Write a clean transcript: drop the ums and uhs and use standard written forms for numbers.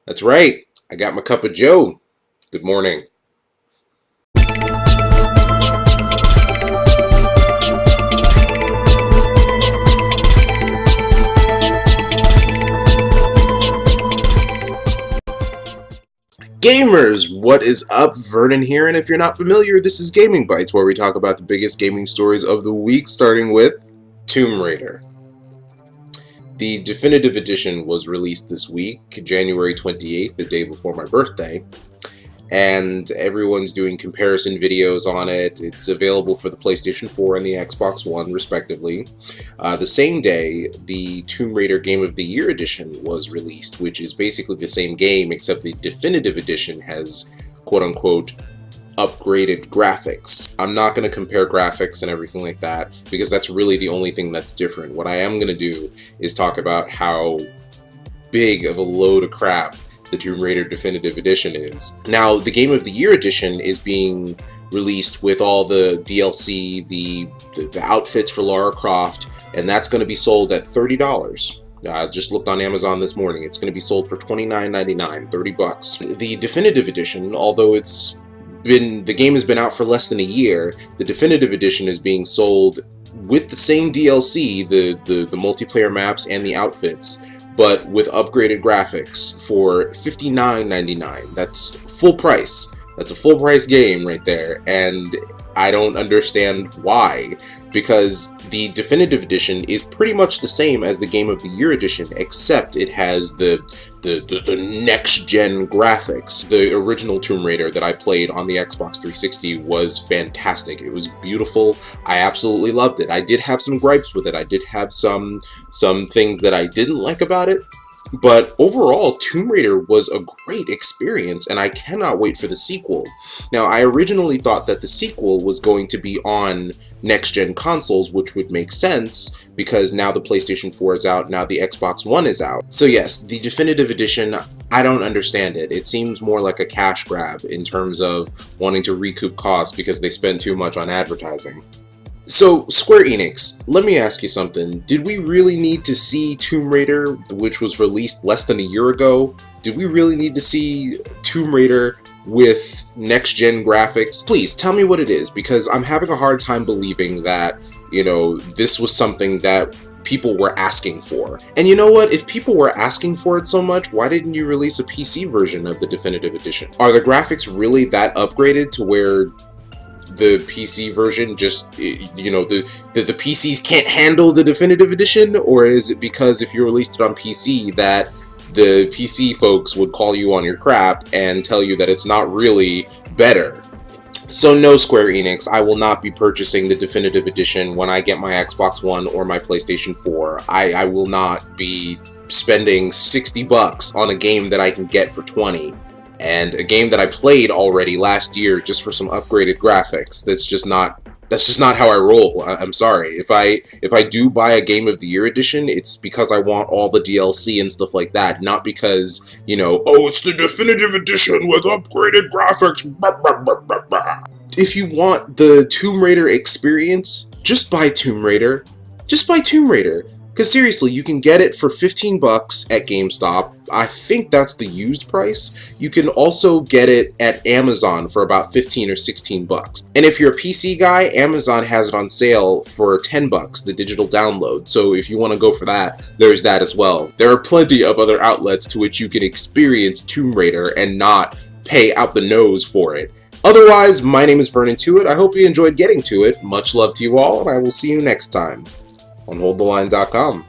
That's right, I got my cup of joe. Good morning. Gamers, what is up? Vernon here, and if you're not familiar, this is Gaming Bytes, where we talk about the biggest gaming stories of the week, starting with Tomb Raider. The definitive edition was released this week, January 28th, the day before my birthday, and everyone's doing comparison videos on it. It's available for the PlayStation 4 and the Xbox One, respectively. The same day, the Tomb Raider Game of the Year edition was released, which is basically the same game, except the definitive edition has, quote-unquote, upgraded graphics. I'm not going to compare graphics and everything like that, because that's really the only thing that's different. What I am going to do is talk about how big of a load of crap the Tomb Raider Definitive Edition is. Now, the Game of the Year edition is being released with all the DLC, the outfits for Lara Croft, and that's going to be sold at $30. I just looked on Amazon this morning. It's going to be sold for $29.99, $30. The Definitive Edition, although the game has been out for less than a year, the Definitive Edition is being sold with the same DLC, the multiplayer maps and the outfits, but with upgraded graphics for $59.99. That's full price. That's a full price game right there, and I don't understand why, because the Definitive Edition is pretty much the same as the Game of the Year edition, except it has the next-gen graphics. The original Tomb Raider that I played on the Xbox 360 was fantastic. It was beautiful. I absolutely loved it. I did have some gripes with it. I did have some things that I didn't like about it. But overall, Tomb Raider was a great experience, and I cannot wait for the sequel. Now, I originally thought that the sequel was going to be on next-gen consoles, which would make sense, because now the PlayStation 4 is out, now the Xbox One is out. So yes, the Definitive Edition, I don't understand it. It seems more like a cash grab in terms of wanting to recoup costs because they spend too much on advertising. So, Square Enix, let me ask you something. Did we really need to see Tomb Raider, which was released less than a year ago? Did we really need to see Tomb Raider with next-gen graphics? Please, tell me what it is, because I'm having a hard time believing that, this was something that people were asking for. And you know what? If people were asking for it so much, why didn't you release a PC version of the Definitive Edition? Are the graphics really that upgraded to where the PC version just, the PCs can't handle the Definitive Edition? Or is it because if you released it on PC that the PC folks would call you on your crap and tell you that it's not really better? So no, Square Enix, I will not be purchasing the Definitive Edition when I get my Xbox One or my PlayStation 4. I will not be spending $60 on a game that I can get for $20. And a game that I played already last year just for some upgraded graphics. That's just not how I roll. I'm sorry. If I do buy a Game of the Year edition, it's because I want all the DLC and stuff like that, not because, oh, it's the Definitive Edition with upgraded graphics. If you want the Tomb Raider experience, just buy Tomb Raider. Just buy Tomb Raider. Because seriously, you can get it for $15 at GameStop. I think that's the used price. You can also get it at Amazon for about $15 or $16. And if you're a PC guy, Amazon has it on sale for $10, the digital download. So if you want to go for that, there's that as well. There are plenty of other outlets to which you can experience Tomb Raider and not pay out the nose for it. Otherwise, my name is Vernon I hope you enjoyed getting to it. Much love to you all, and I will see you next time on HoldTheLine.com.